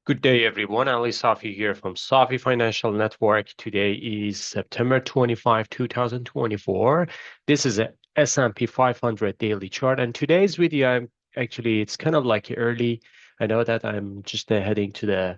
Good day, everyone. Ali Safi here from Safi Financial Network. Today is September 25, 2024. This is a S&P 500 daily chart. And today's video, it's kind of like early. I know that I'm just heading to the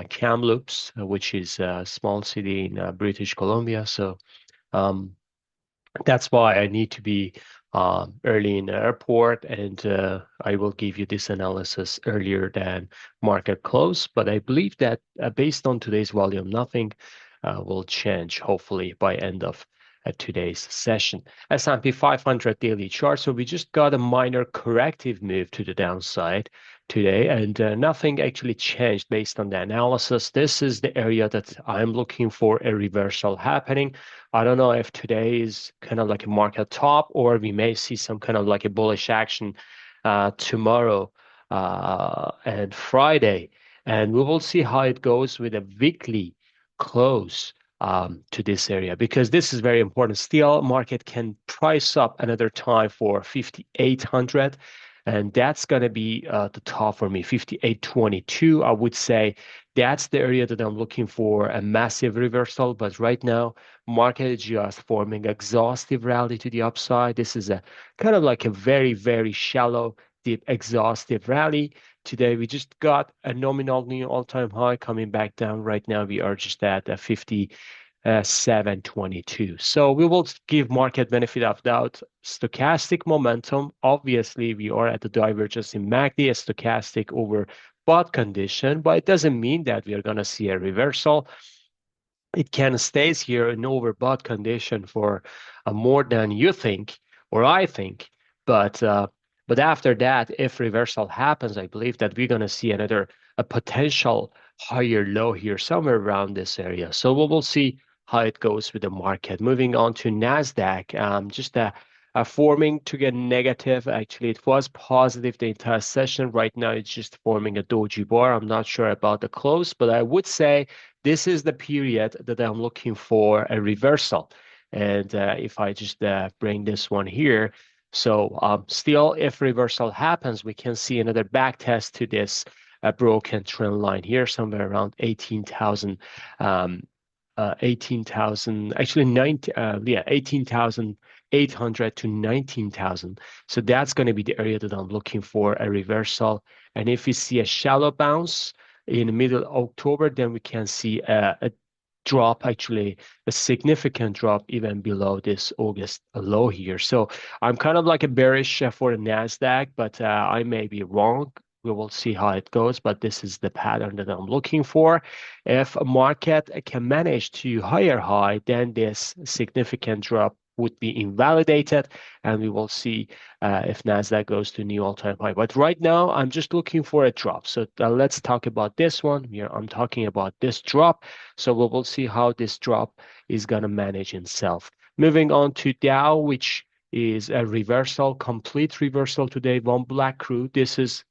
Kamloops, which is a small city in British Columbia. So um, that's why I need to be early in the airport, and I will give you this analysis earlier than market close. But I believe that based on today's volume, nothing will change, hopefully, by end of today's session. S&P 500 daily chart. So we just got a minor corrective move to the downside today, and nothing actually changed based on the analysis. This is the area that I'm looking for a reversal happening. I don't know if today is kind of like a market top, or we may see some kind of like a bullish action tomorrow and Friday. And we will see how it goes with a weekly close to this area, because this is very important. Still, market can price up another time for 5,800. And that's going to be the top for me, 58.22. I would say that's the area that I'm looking for a massive reversal. But right now, market is just forming exhaustive rally to the upside. This is a kind of like a very, very shallow, deep, exhaustive rally. Today, we just got a nominal new all-time high coming back down. Right now, we are just at a 57.22. So we will give market benefit of doubt. Stochastic momentum. Obviously, we are at the divergence in MACD, a stochastic over bought condition, but it doesn't mean that we are going to see a reversal. It can stays here in overbought condition for more than you think or I think. But after that, if reversal happens, I believe that we're going to see another a potential higher low here somewhere around this area. So we will see how it goes with the market. Moving on to Nasdaq, just forming to get negative. Actually, it was positive the entire session. Right now, it's just forming a doji bar. I'm not sure about the close, but I would say this is the period that I'm looking for a reversal. And if I just bring this one here, so still, if reversal happens, we can see another back test to this broken trend line here, somewhere around 18,000, 18,000, actually 18,800 to 19,000. So that's going to be the area that I'm looking for a reversal. And if we see a shallow bounce in the middle of October, then we can see a drop, actually a significant drop even below this August low here. So I'm kind of like a bearish for the Nasdaq, but I may be wrong. We will see how it goes, but this is the pattern that I'm looking for. If a market can manage to higher high, then this significant drop would be invalidated, and we will see if Nasdaq goes to new all-time high. But right now, I'm just looking for a drop. So let's talk about this one. Here, I'm talking about this drop. So we will see how this drop is going to manage itself. Moving on to Dow, which is a reversal, complete reversal today. One black crude. This is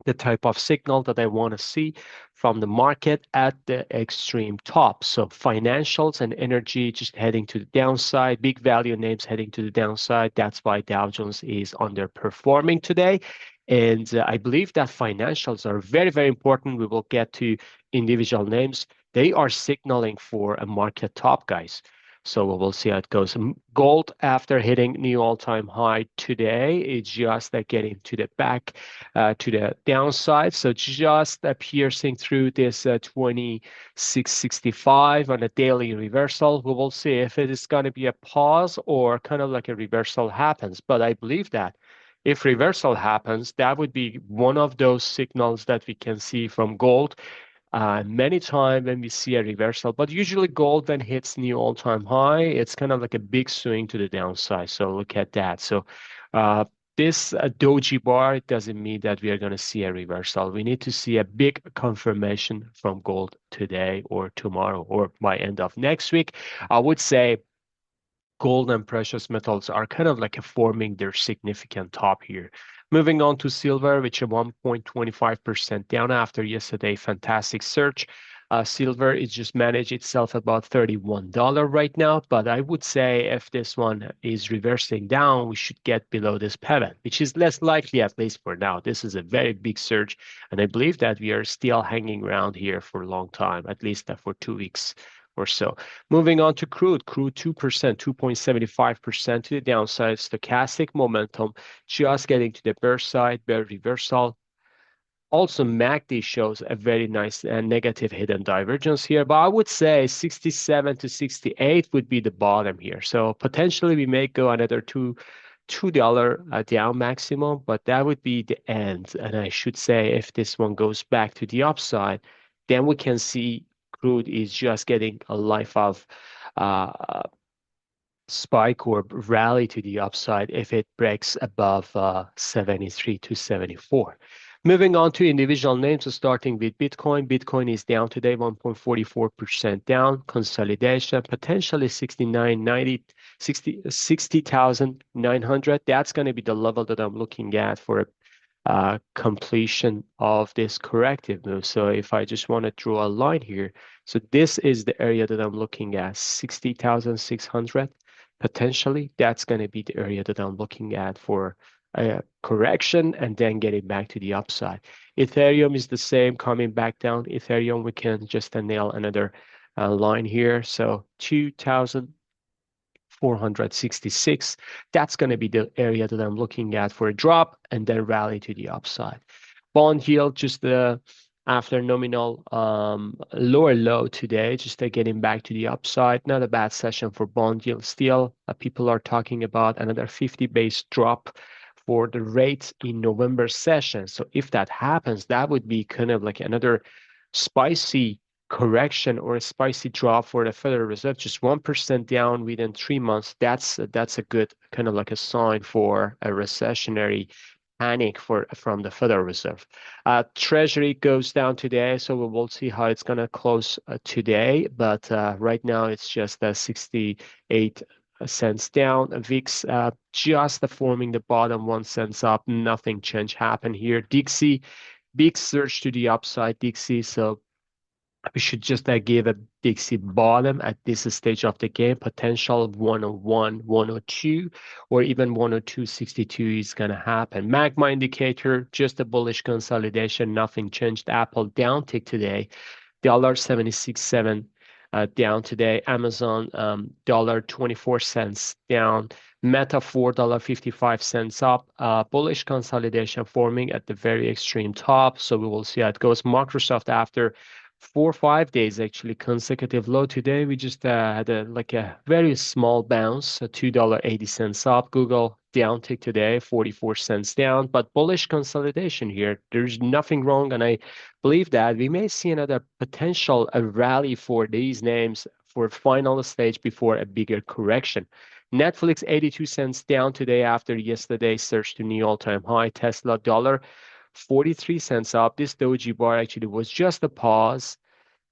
the type of signal that I want to see from the market at the extreme top. So financials and energy just heading to the downside, big value names heading to the downside. That's why Dow Jones is underperforming today. And I believe that financials are very, very important. We will get to individual names. They are signaling for a market top, guys. So we will see how it goes. Gold, after hitting new all-time high today, it's just getting to the back to the downside. So just piercing through this 2665 on a daily reversal. We will see if it is going to be a pause or kind of like a reversal happens. But I believe that if reversal happens, that would be one of those signals that we can see from gold many times when we see a reversal, but usually gold when hits new all-time high, it's kind of like a big swing to the downside. So look at that. So uh, this doji bar, it doesn't mean that we are going to see a reversal. We need to see a big confirmation from gold today or tomorrow or by end of next week. I would say gold and precious metals are kind of like forming their significant top here. Moving on to silver, which is 1.25% down after yesterday. Fantastic surge. Silver is just managed itself about $31 right now, but I would say if this one is reversing down, we should get below this pivot, which is less likely at least for now. This is a very big surge, and I believe that we are still hanging around here for a long time, at least for 2 weeks or so. Moving on to crude, 2%, 2.75% to the downside. Stochastic momentum just getting to the bear side, bear reversal. Also, MACD shows a very nice negative hidden divergence here, but I would say 67 to 68 would be the bottom here. So potentially we may go another $2 down maximum, but that would be the end. And I should say if this one goes back to the upside, then we can see crude is just getting a life of spike or rally to the upside if it breaks above 73 to 74. Moving on to individual names, so starting with Bitcoin. Bitcoin is down today, 1.44% down. Consolidation, potentially 60,900. That's going to be the level that I'm looking at for completion of this corrective move. So if I just want to draw a line here, so this is the area that I'm looking at, 60,600. Potentially, that's going to be the area that I'm looking at for a correction and then getting back to the upside. Ethereum is the same, coming back down. Ethereum, we can just nail another line here. So 2,466. That's going to be the area that I'm looking at for a drop and then rally to the upside. Bond yield, just after nominal lower low today, just getting back to the upside. Not a bad session for bond yield still. People are talking about another 50 base drop for the rates in November session. So if that happens, that would be kind of like another spicy correction or a spicy drop for the Federal Reserve. Just 1% down within 3 months. That's a good kind of like a sign for a recessionary panic from the Federal Reserve. Treasury goes down today, so we will see how it's going to close today. But right now it's just 68 cents down. VIX just forming the bottom, 1 cent up. Nothing change happened here. Dixie, big surge to the upside. Dixie, so we should just give a Dixie bottom at this stage of the game. Potential of 101, 102, or even 102.62 is going to happen. Magma indicator, just a bullish consolidation. Nothing changed. Apple downtick today. $1.76.7 down today. Amazon $1.24 down. Meta $4.55 up. Bullish consolidation forming at the very extreme top. So we will see how it goes. Microsoft, after 4 or 5 days actually consecutive low today, we just had a very small bounce, $2.80 up. Google downtick today, 44 cents down, but bullish consolidation here. There's nothing wrong, and I believe that we may see another potential rally for these names for final stage before a bigger correction. Netflix 82 cents down today after yesterday's surge to new all-time high. Tesla $1.43 up. This doji bar actually was just a pause,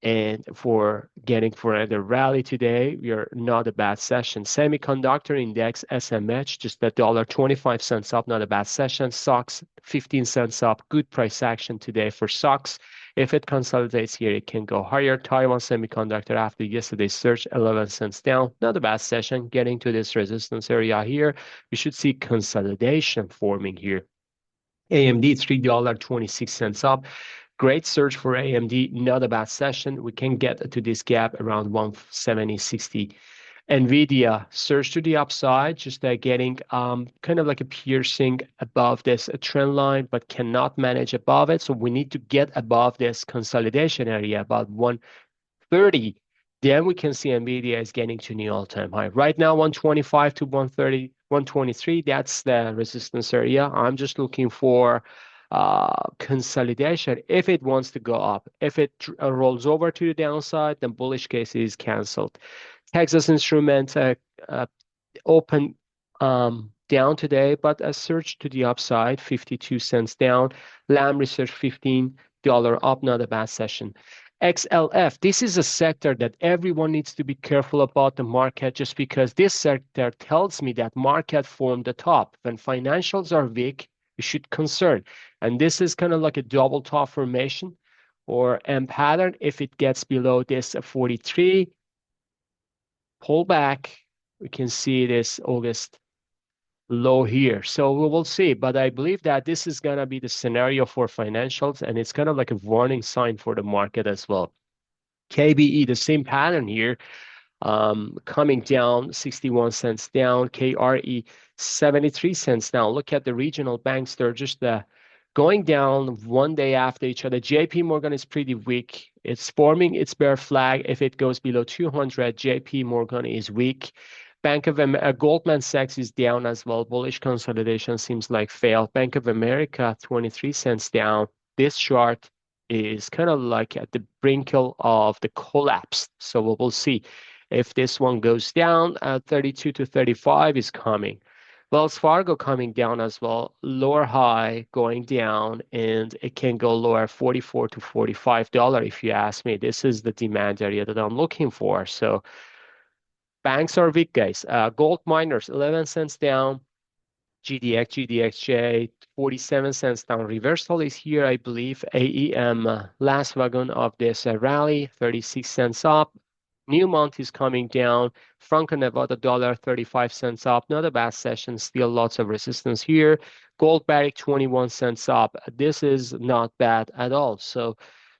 and for getting for another rally today, we are not a bad session. Semiconductor index SMH just $1.25 up, not a bad session. SOX 15 cents up, good price action today for SOX. If it consolidates here, it can go higher. Taiwan Semiconductor after yesterday's surge, 11 cents down, not a bad session. Getting to this resistance area here, we should see consolidation forming here. AMD $3.26 up. Great surge for AMD, not a bad session. We can get to this gap around 170.60. NVIDIA surge to the upside, just getting kind of like a piercing above this trend line, but cannot manage above it. So we need to get above this consolidation area, about 130. Then we can see NVIDIA is getting to new all-time high. Right now, 125 to 130, 123, that's the resistance area. I'm just looking for consolidation if it wants to go up. If it rolls over to the downside, then bullish case is canceled. Texas Instruments open down today, but a surge to the upside, 52 cents down. Lam Research $15 up, not a bad session. XLF, this is a sector that everyone needs to be careful about the market, just because this sector tells me that market formed the top. When financials are weak, we should concern. And this is kind of like a double top formation or M pattern. If it gets below this 43, pull back. We can see this August low here. So we will see. But I believe that this is going to be the scenario for financials, and it's kind of like a warning sign for the market as well. KBE, the same pattern here, coming down 61 cents down. KRE 73 cents down. Look at the regional banks. They're just going down one day after each other. JP Morgan is pretty weak. It's forming its bear flag. If it goes below 200, JP Morgan is weak. Bank of Goldman Sachs is down as well. Bullish consolidation seems like failed. Bank of America 23 cents down. This chart is kind of like at the brink of the collapse. So we will see if this one goes down. 32 to 35 is coming. Wells Fargo coming down as well. Lower high going down, and it can go lower, $44 to $45 if you ask me. This is the demand area that I'm looking for. So banks are weak, guys. Gold miners, 11 cents down. GDXJ, 47 cents down. Reversal is here, I believe. AEM, last wagon of this rally, 36 cents up. Newmont is coming down. Franco-Nevada dollar, 35 cents up. Not a bad session. Still lots of resistance here. Gold Barrick, 21 cents up. This is not bad at all. So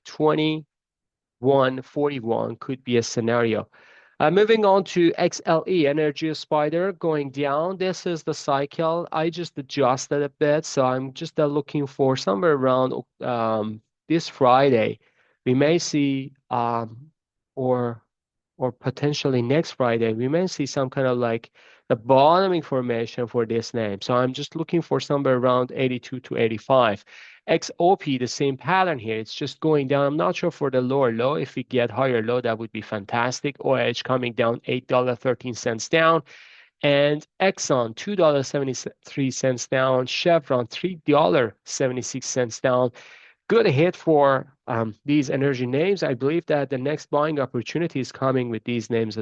21.41 could be a scenario. Moving on to XLE, Energy Spider going down. This is the cycle. I just adjusted a bit, so I'm just looking for somewhere around this Friday. We may see, or potentially next Friday, we may see some kind of like the bottoming formation for this name. So I'm just looking for somewhere around 82 to 85. XOP, the same pattern here. It's just going down. I'm not sure for the lower low. If we get higher low, that would be fantastic. OH coming down, $8.13 down. And Exxon, $2.73 down. Chevron, $3.76 down. Good hit for these energy names. I believe that the next buying opportunity is coming with these names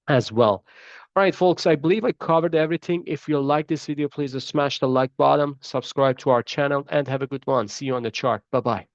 as well. All right, folks, I believe I covered everything. If you like this video, please smash the like button, subscribe to our channel, and have a good one. See you on the chart. Bye-bye.